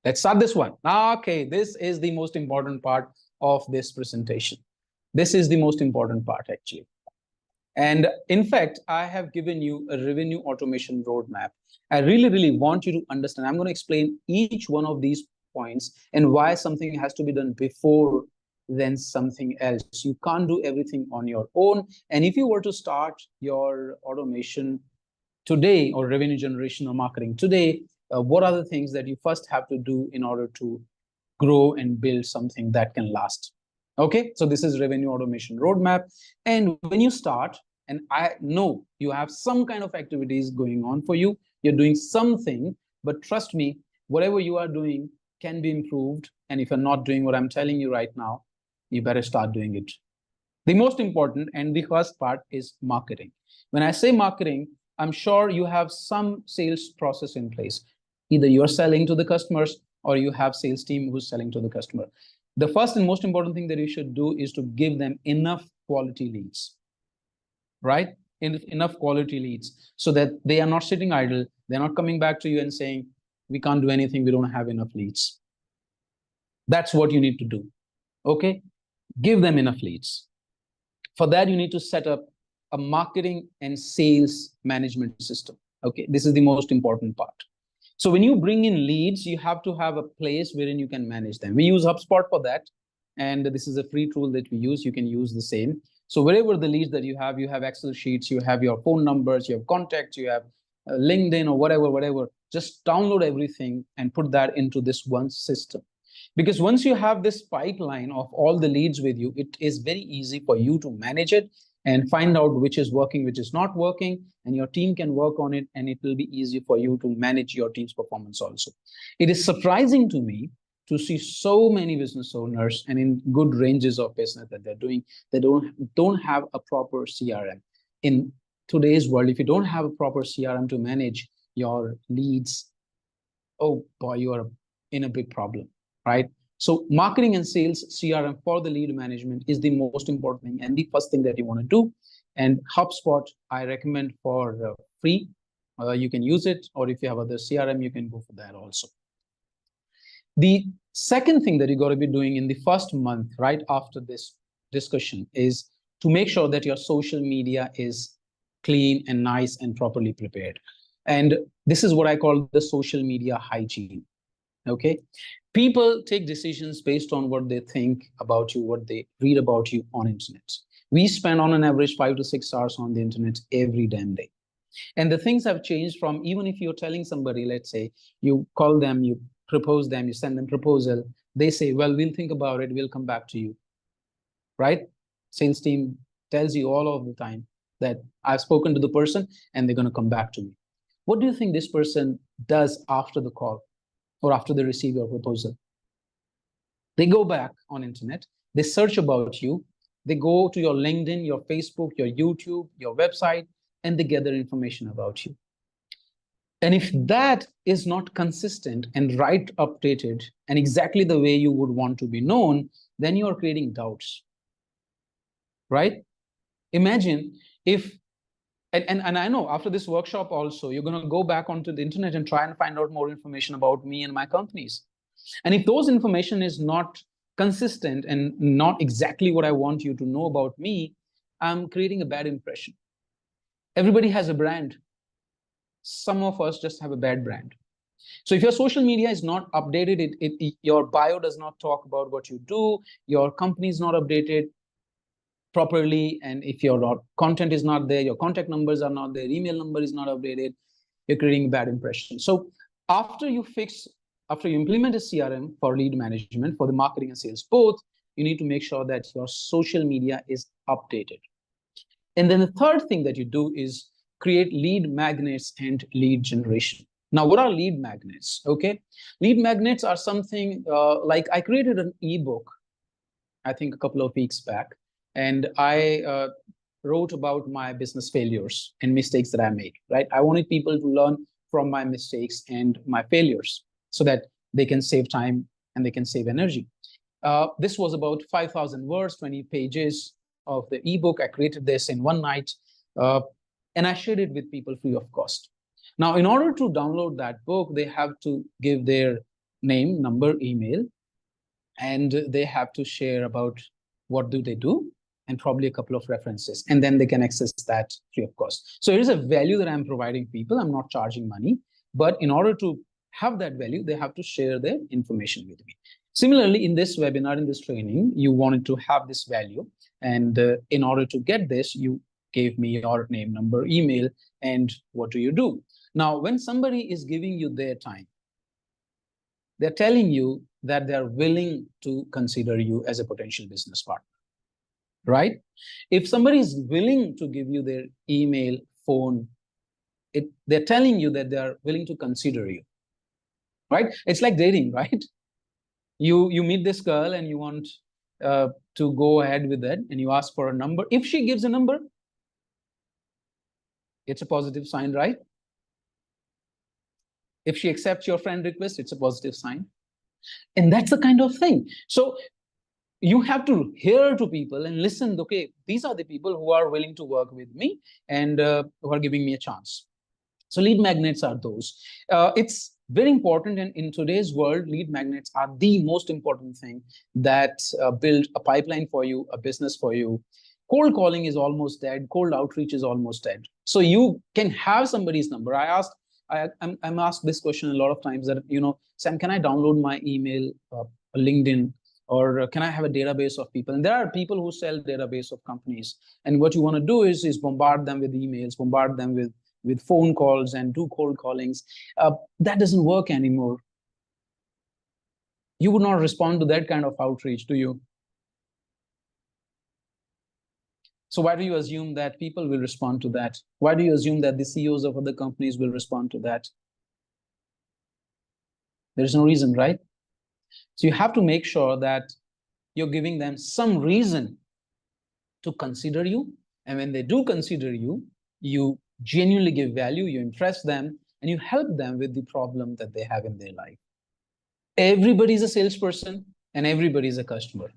Let's start this one. Okay, this is the most important part of this presentation. This is the most important part, actually. And in fact, I have given you a revenue automation roadmap. I really want you to understand. I'm going to explain each one of these points and why something has to be done before then something else. You can't do everything on your own. And if you were to start your automation today, or revenue generation or marketing today, what are the things that you first have to do in order to grow and build something that can last? Okay, so this is revenue automation roadmap. And when you start, and I know you have some kind of activities going on for you, you're doing something, but trust me, whatever you are doing can be improved. And if you're not doing what I'm telling you right now, you better start doing it. The most important and the first part is marketing. When I say marketing, I'm sure you have some sales process in place. Either you're selling to the customers or you have sales team who's selling to the customer. The first and most important thing that you should do is to give them enough quality leads, right? Enough quality leads so that they are not sitting idle. They're not coming back to you and saying, we can't do anything, we don't have enough leads. That's what you need to do, okay? Give them enough leads. For that, you need to set up a marketing and sales management system, okay? This is the most important part. So when you bring in leads, you have to have a place wherein you can manage them. We use HubSpot for that. And this is a free tool that we use. You can use the same. So wherever the leads that you have Excel sheets, you have your phone numbers, you have contacts, you have LinkedIn or whatever. Just download everything and put that into this one system. Because once you have this pipeline of all the leads with you, it is very easy for you to manage it and find out which is working, which is not working, and your team can work on it, and it will be easy for you to manage your team's performance also. It is surprising to me to see so many business owners and in good ranges of business that they're doing, they don't have a proper CRM. In today's world, if you don't have a proper CRM to manage your leads, oh boy, you are in a big problem, right? So marketing and sales CRM for the lead management is the most important thing and the first thing that you want to do. And HubSpot, I recommend for free. You can use it, or if you have other CRM, you can go for that also. The second thing that you got to be doing in the first month, right after this discussion, is to make sure that your social media is clean and nice and properly prepared. And this is what I call the social media hygiene. Okay, people take decisions based on what they think about you, what they read about you on internet. We spend on an average 5 to 6 hours on the internet every damn day. And the things have changed from, even if you're telling somebody, let's say you call them, you propose them, you send them proposal, they say, well, we'll think about it, we'll come back to you, right? Sales team tells you all of the time that I've spoken to the person and they're going to come back to me. What do you think this person does after the call or after they receive your proposal? They go back on internet, they search about you, they go to your LinkedIn, your Facebook, your YouTube, your website, and they gather information about you. And if that is not consistent and right updated and exactly the way you would want to be known, then you are creating doubts, right? Imagine if, and I know after this workshop also, you're going to go back onto the internet and try and find out more information about me and my companies. And if those information is not consistent and not exactly what I want you to know about me, I'm creating a bad impression. Everybody has a brand. Some of us just have a bad brand. So if your social media is not updated, your bio does not talk about what you do, your company is not updated properly, and if your content is not there, your contact numbers are not there, email number is not updated, you're creating a bad impression. So after you implement a CRM for lead management, for the marketing and sales both, you need to make sure that your social media is updated. And then the third thing that you do is create lead magnets and lead generation. Now, what are lead magnets? Okay, lead magnets are something like I created an ebook, I think a couple of weeks back, and I wrote about my business failures and mistakes that I made, right? I wanted people to learn from my mistakes and my failures so that they can save time and they can save energy. This was about 5,000 words, 20 pages of the ebook. I created this in one night. And I shared it with people free of cost. Now, in order to download that book, they have to give their name, number, email, and they have to share about what do they do and probably a couple of references, and then they can access that free of cost. So it is a value that I'm providing people. I'm not charging money, but in order to have that value, they have to share their information with me. Similarly, in this webinar, in this training, you wanted to have this value, and in order to get this, you gave me your name, number, email, and what do you do? Now, when somebody is giving you their time, they're telling you that they're willing to consider you as a potential business partner, right? If somebody is willing to give you their email, phone, they're telling you that they're willing to consider you, right? It's like dating, right? You meet this girl and you want to go ahead with that, and you ask for a number. If she gives a number, it's a positive sign, right? If she accepts your friend request, it's a positive sign. And that's the kind of thing. So you have to hear to people and listen, okay, these are the people who are willing to work with me and who are giving me a chance. So lead magnets are those. It's very important, and in today's world, lead magnets are the most important thing that build a pipeline for you, a business for you. Cold calling is almost dead. Cold outreach is almost dead. So you can have somebody's number. I'm asked this question a lot of times that, Sam, can I download my email, LinkedIn, or can I have a database of people? And there are people who sell database of companies. And what you want to do is bombard them with emails, bombard them with phone calls, and do cold callings. That doesn't work anymore. You would not respond to that kind of outreach, do you? So why do you assume that people will respond to that? Why do you assume that the CEOs of other companies will respond to that? There's no reason, right? So you have to make sure that you're giving them some reason to consider you. And when they do consider you, you genuinely give value, you impress them, and you help them with the problem that they have in their life. Everybody's a salesperson and everybody's a customer.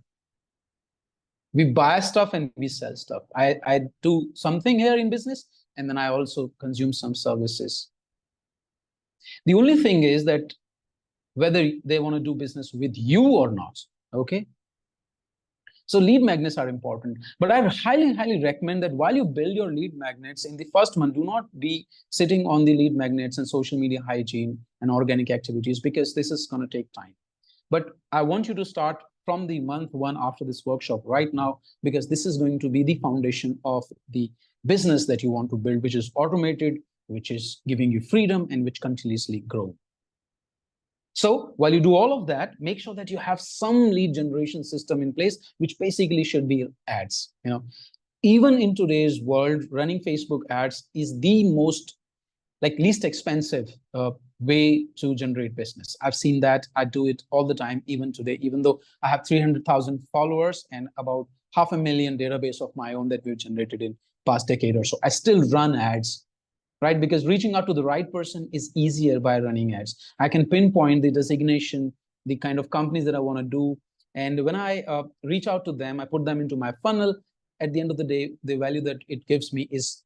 We buy stuff and we sell stuff. I do something here in business, and then I also consume some services. The only thing is that whether they want to do business with you or not, okay? So lead magnets are important, but I highly, highly recommend that while you build your lead magnets in the first month, do not be sitting on the lead magnets and social media hygiene and organic activities, because this is going to take time. But I want you to start from the month one after this workshop right now, because this is going to be the foundation of the business that you want to build, which is automated, which is giving you freedom, and which continuously grow. So while you do all of that, make sure that you have some lead generation system in place, which basically should be ads. Even in today's world, running Facebook ads is the most least expensive way to generate business. I've seen that. I do it all the time, even today, even though I have 300,000 followers and about 500,000 database of my own that we've generated in past decade or so. I still run ads, right? Because reaching out to the right person is easier by running ads. I can pinpoint the designation, the kind of companies that I want to do. And when I reach out to them, I put them into my funnel. At the end of the day, the value that it gives me is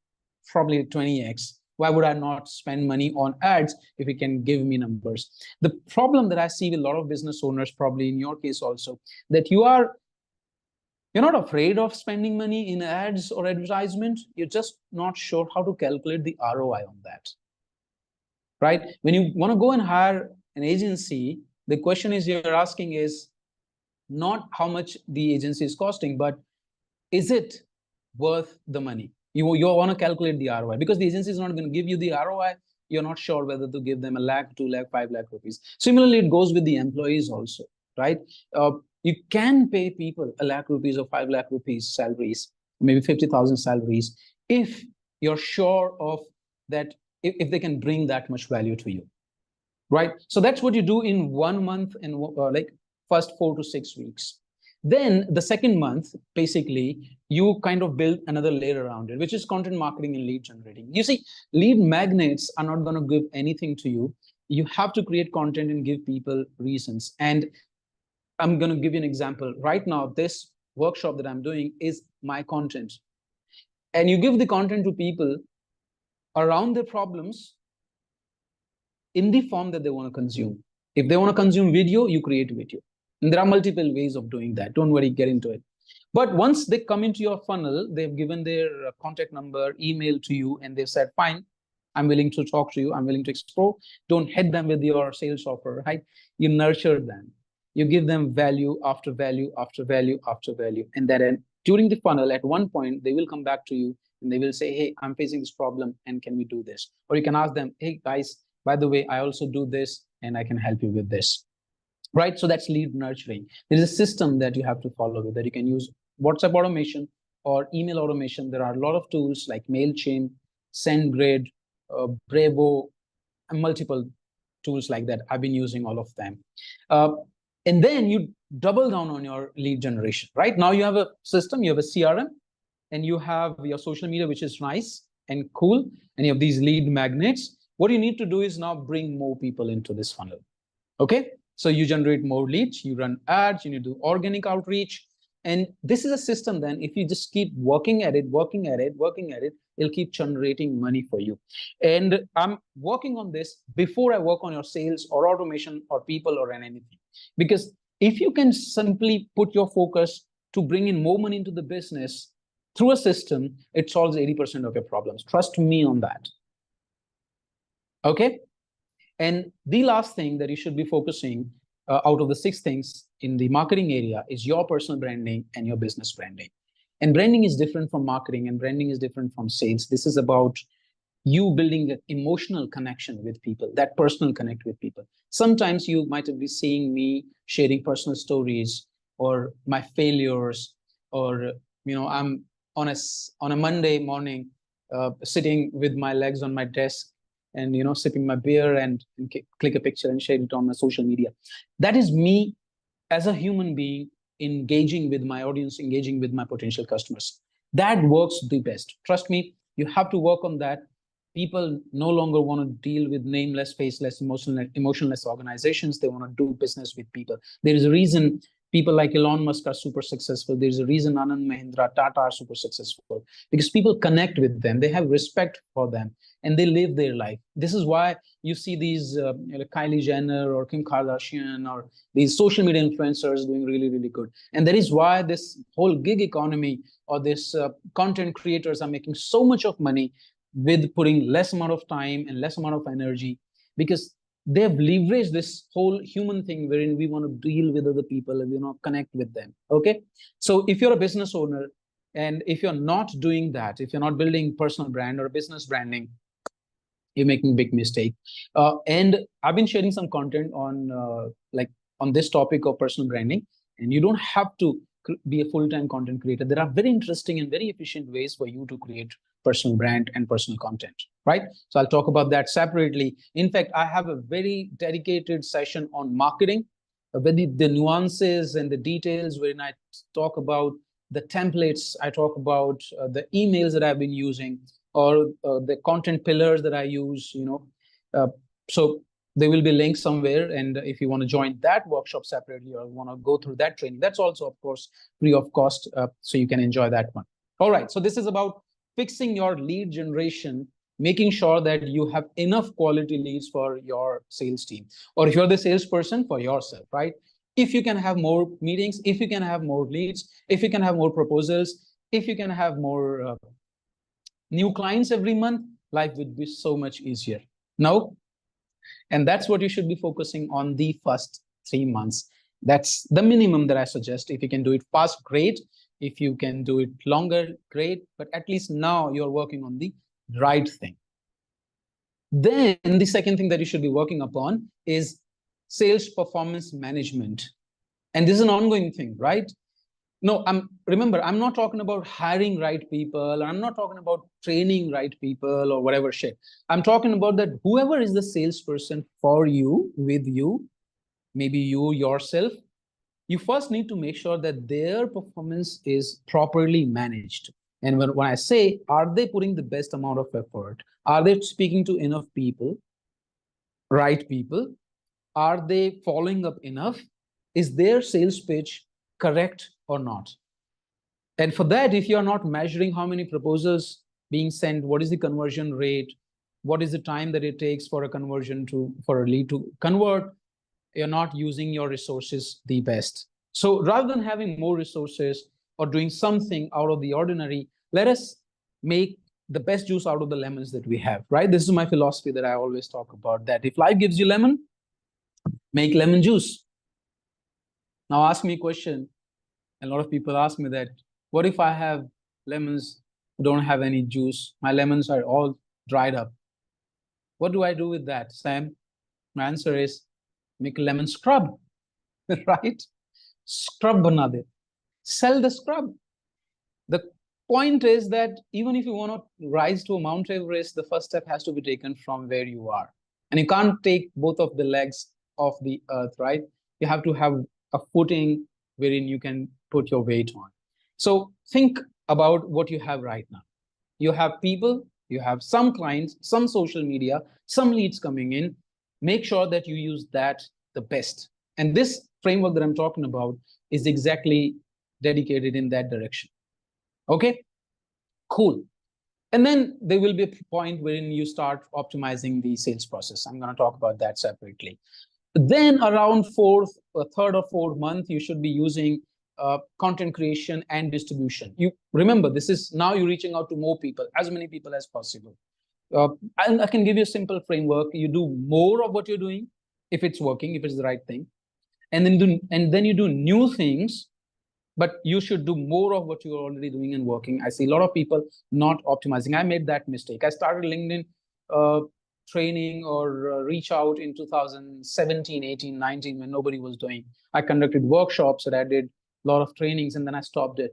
probably 20x. Why would I not spend money on ads if it can give me numbers? The problem that I see with a lot of business owners, probably in your case also, that you're not afraid of spending money in ads or advertisement. You're just not sure how to calculate the ROI on that, right? When you want to go and hire an agency, the question is you're asking is not how much the agency is costing, but is it worth the money? You want to calculate the ROI, because the agency is not going to give you the ROI. You're not sure whether to give them 1 lakh, 2 lakh, 5 lakh rupees. Similarly, it goes with the employees also, right? You can pay people 1 lakh rupees or 5 lakh rupees salaries, maybe 50,000 salaries, if you're sure of that, if they can bring that much value to you, right? So that's what you do in 1 month and first 4 to 6 weeks. Then the second month, basically, you kind of build another layer around it, which is content marketing and lead generating. You see, lead magnets are not going to give anything to you. You have to create content and give people reasons. And I'm going to give you an example. Right now, this workshop that I'm doing is my content. And you give the content to people around their problems in the form that they want to consume. If they want to consume video, you create video. And there are multiple ways of doing that. Don't worry, get into it. But once they come into your funnel, they've given their contact number, email to you, and they've said, fine, I'm willing to talk to you. I'm willing to explore. Don't hit them with your sales offer, right? You nurture them. You give them value after value after value after value. And then during the funnel, at one point, they will come back to you and they will say, hey, I'm facing this problem and can we do this? Or you can ask them, hey, guys, by the way, I also do this and I can help you with this, right? So that's lead nurturing. There is a system that you have to follow with that. You can use WhatsApp automation or email automation. There are a lot of tools like MailChimp, SendGrid, Brevo, and multiple tools like that. I've been using all of them. And then you double down on your lead generation, right? Now you have a system, you have a CRM, and you have your social media, which is nice and cool, and you have these lead magnets. What you need to do is now bring more people into this funnel, okay? So you generate more leads, you run ads, you need to do organic outreach. And this is a system then, if you just keep working at it, it'll keep generating money for you. And I'm working on this before I work on your sales or automation or people or anything. Because if you can simply put your focus to bring in more money into the business through a system, it solves 80% of your problems. Trust me on that. Okay? And the last thing that you should be focusing out of the 6 things in the marketing area is your personal branding and your business branding. And branding is different from marketing, and branding is different from sales. This is about you building an emotional connection with people, that personal connect with people. Sometimes you might be seeing me sharing personal stories or my failures, or I'm on a Monday morning sitting with my legs on my desk and sipping my beer and click a picture and share it on my social media. That is me as a human being engaging with my audience, engaging with my potential customers. That works the best. Trust me, you have to work on that. People no longer want to deal with nameless, faceless, emotionless organizations. They want to do business with people. There is a reason people like Elon Musk are super successful. There's a reason Anand Mahindra, Tata are super successful, because people connect with them. They have respect for them and they live their life. This is why you see these Kylie Jenner or Kim Kardashian or these social media influencers doing really, really good. And that is why this whole gig economy or this content creators are making so much of money with putting less amount of time and less amount of energy, because they have leveraged this whole human thing wherein we want to deal with other people and connect with them. Okay, so if you're a business owner and if you're not doing that, if you're not building personal brand or business branding, you're making a big mistake. And I've been sharing some content on on this topic of personal branding, and you don't have to be a full-time content creator. There are very interesting and very efficient ways for you to create personal brand and personal content, right? So I'll talk about that separately. In fact, I have a very dedicated session on marketing, with the nuances and the details, wherein I talk about the templates, I talk about the emails that I've been using, or the content pillars that I use, so there will be links somewhere. And if you want to join that workshop separately or want to go through that training, that's also, of course, free of cost. So you can enjoy that one. All right. So this is about fixing your lead generation, making sure that you have enough quality leads for your sales team, or if you're the salesperson, for yourself, right? If you can have more meetings, if you can have more leads, if you can have more proposals, if you can have more new clients every month, life would be so much easier. No? And that's what you should be focusing on the first 3 months. That's the minimum that I suggest. If you can do it fast, great. If you can do it longer, great. But at least now you're working on the right thing. Then the second thing that you should be working upon is sales performance management. And this is an ongoing thing, right? No, remember, I'm not talking about hiring right people. I'm not talking about training right people or whatever shit. I'm talking about that whoever is the salesperson for you, with you, maybe you yourself, you first need to make sure that their performance is properly managed. And when I say, are they putting the best amount of effort? Are they speaking to enough people, right people? Are they following up enough? Is their sales pitch correct or not? And for that, if you're not measuring how many proposals being sent, what is the conversion rate, what is the time that it takes for a lead to convert, you're not using your resources the best. So rather than having more resources or doing something out of the ordinary, let us make the best juice out of the lemons that we have, right? This is my philosophy that I always talk about, that if life gives you lemon, make lemon juice. Now ask me a question. A lot of people ask me that, what if I have lemons who don't have any juice? My lemons are all dried up. What do I do with that, Sam? My answer is make a lemon scrub, right? Scrub bana de. Sell the scrub. The point is that even if you want to rise to a Mount Everest, the first step has to be taken from where you are. And you can't take both of the legs off the earth, right? You have to have a footing wherein you can put your weight on. So think about what you have right now. You have people, you have some clients, some social media, some leads coming in. Make sure that you use that the best. And this framework that I'm talking about is exactly dedicated in that direction. Okay, cool. And then there will be a point wherein you start optimizing the sales process. I'm going to talk about that separately. Then around third or fourth month, you should be using content creation and distribution. You remember, this is now you're reaching out to more people, as many people as possible. And I can give you a simple framework. You do more of what you're doing, if it's working, if it's the right thing, and then you do new things, but you should do more of what you're already doing and working. I see a lot of people not optimizing. I made that mistake. I started LinkedIn training or reach out in 2017, 18, 19 when nobody was doing. I conducted workshops and I did a lot of trainings, and then I stopped it.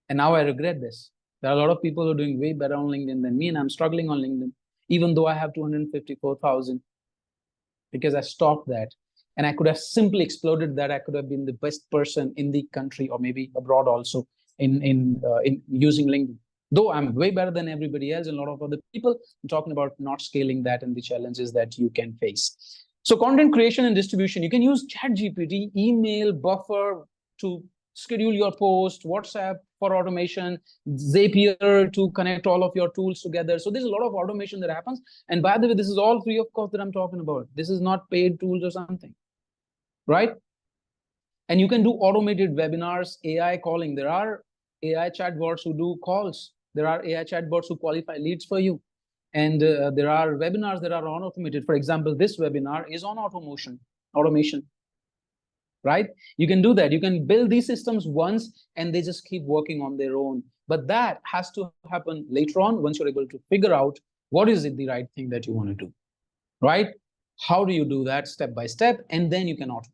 And now I regret this. There are a lot of people who are doing way better on LinkedIn than me, and I'm struggling on LinkedIn, even though I have 254,000, because I stopped that. And I could have simply exploded that. I could have been the best person in the country or maybe abroad also in using LinkedIn. Though I'm way better than everybody else and a lot of other people, I'm talking about not scaling that and the challenges that you can face. So content creation and distribution, you can use ChatGPT, email, Buffer to schedule your post, WhatsApp for automation, Zapier to connect all of your tools together. So there's a lot of automation that happens. And by the way, this is all free of cost that I'm talking about. This is not paid tools or something, right? And you can do automated webinars, AI calling. There are AI chatbots who do calls. There are AI chatbots who qualify leads for you. And there are webinars that are automated. For example, this webinar is on automation, right? You can do that. You can build these systems once and they just keep working on their own. But that has to happen later on once you're able to figure out what is it the right thing that you want to do, right? How do you do that step by step? And then you can automate.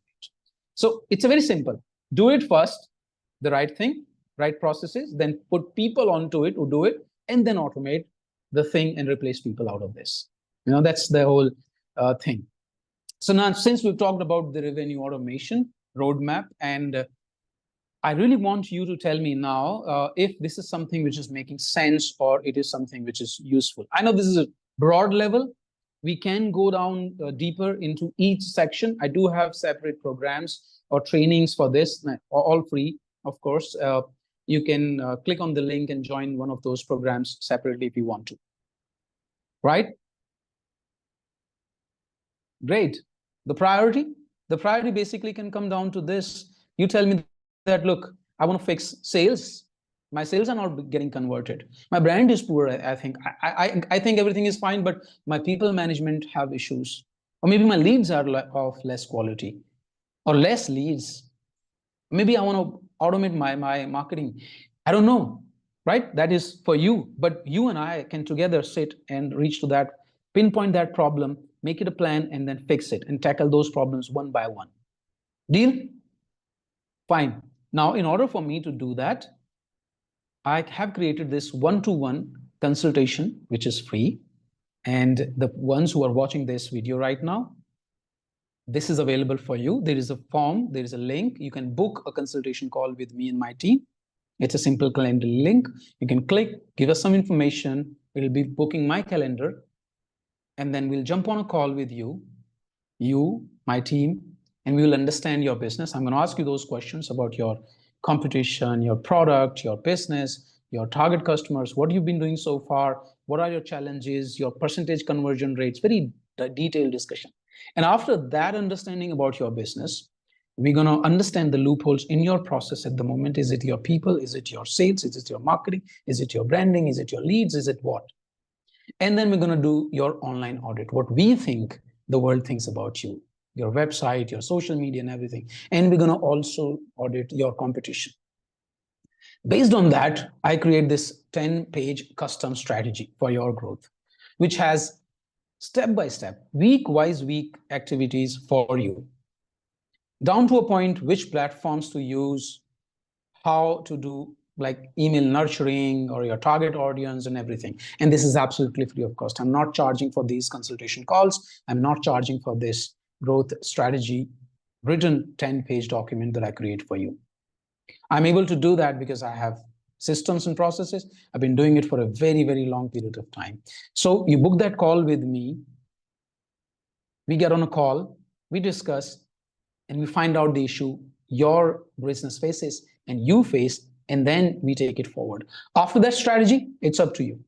So it's a very simple. Do it first, the right thing, right processes, then put people onto it who do it, and then automate the thing and replace people out of this. You know, that's the whole thing. So now, since we've talked about the revenue automation roadmap, and I really want you to tell me now if this is something which is making sense or it is something which is useful. I know this is a broad level. We can go down deeper into each section. I do have separate programs or trainings for this, all free, of course. You can click on the link and join one of those programs separately if you want to, right? Great. The priority basically can come down to this. You tell me that, look, I want to fix sales. My sales are not getting converted. My brand is poor, I think. I think everything is fine, but my people management have issues. Or maybe my leads are of less quality or less leads. Maybe I want to automate my marketing. I don't know, right? That is for you. But you and I can together sit and reach to that, pinpoint that problem, make it a plan, and then fix it and tackle those problems one by one. Deal? Fine. Now, in order for me to do that, I have created this one-to-one consultation, which is free. And the ones who are watching this video right now, this is available for you. There is a form, there is a link. You can book a consultation call with me and my team. It's a simple calendar link. You can click, give us some information. We'll be booking my calendar. And then we'll jump on a call with you, my team, and we will understand your business. I'm going to ask you those questions about your competition, your product, your business, your target customers, what you've been doing so far, what are your challenges, your percentage conversion rates, very detailed discussion. And after that understanding about your business, we're going to understand the loopholes in your process at the moment. Is it your people? Is it your sales? Is it your marketing? Is it your branding? Is it your leads? Is it what? And then we're going to do your online audit, what we think the world thinks about you, your website, your social media, and everything. And we're going to also audit your competition. Based on that, I create this 10-page custom strategy for your growth, which has step-by-step, week-wise week activities for you, down to a point which platforms to use, how to do like email nurturing or your target audience and everything. And this is absolutely free of cost. I'm not charging for these consultation calls. I'm not charging for this growth strategy written 10-page document that I create for you. I'm able to do that because I have systems and processes. I've been doing it for a very, very long period of time. So you book that call with me. We get on a call, we discuss, and we find out the issue your business faces and you face, and then we take it forward. After that strategy, it's up to you.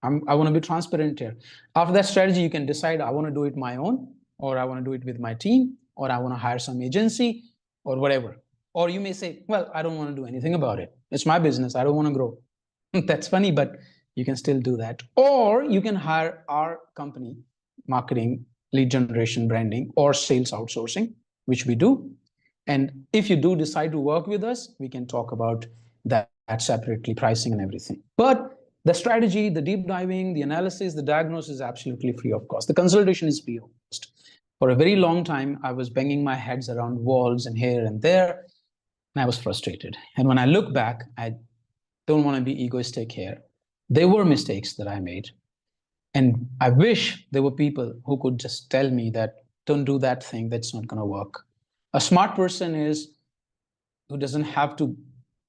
I want to be transparent here. After that strategy, you can decide I want to do it my own, or I want to do it with my team, or I want to hire some agency, or whatever. Or you may say, well, I don't want to do anything about it. It's my business. I don't want to grow. That's funny, but you can still do that. Or you can hire our company, marketing, lead generation, branding, or sales outsourcing, which we do. And if you do decide to work with us, we can talk about that separately, pricing and everything. But the strategy, the deep diving, the analysis, the diagnosis is absolutely free of cost. The consultation is free of cost. For a very long time, I was banging my heads around walls and here and there, and I was frustrated. And when I look back, I don't want to be egoistic here. There were mistakes that I made. And I wish there were people who could just tell me that, don't do that thing, that's not going to work. A smart person is who doesn't have to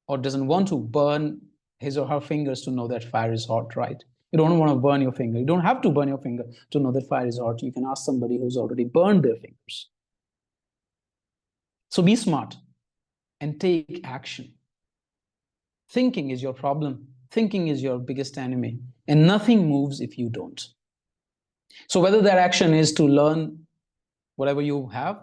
or doesn't want to burn his or her fingers to know that fire is hot, right? You don't want to burn your finger. You don't have to burn your finger to know that fire is hot. You can ask somebody who's already burned their fingers. So be smart and take action. Thinking is your problem. Thinking is your biggest enemy, and nothing moves if you don't. So whether that action is to learn whatever you have,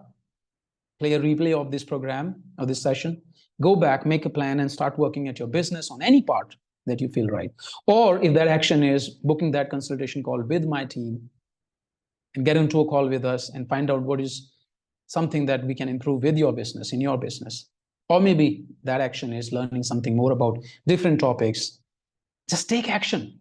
play a replay of this program or this session, go back, make a plan, and start working at your business on any part that you feel right. Or if that action is booking that consultation call with my team and get into a call with us and find out what is something that we can improve with your business, in your business. Or maybe that action is learning something more about different topics. Just take action.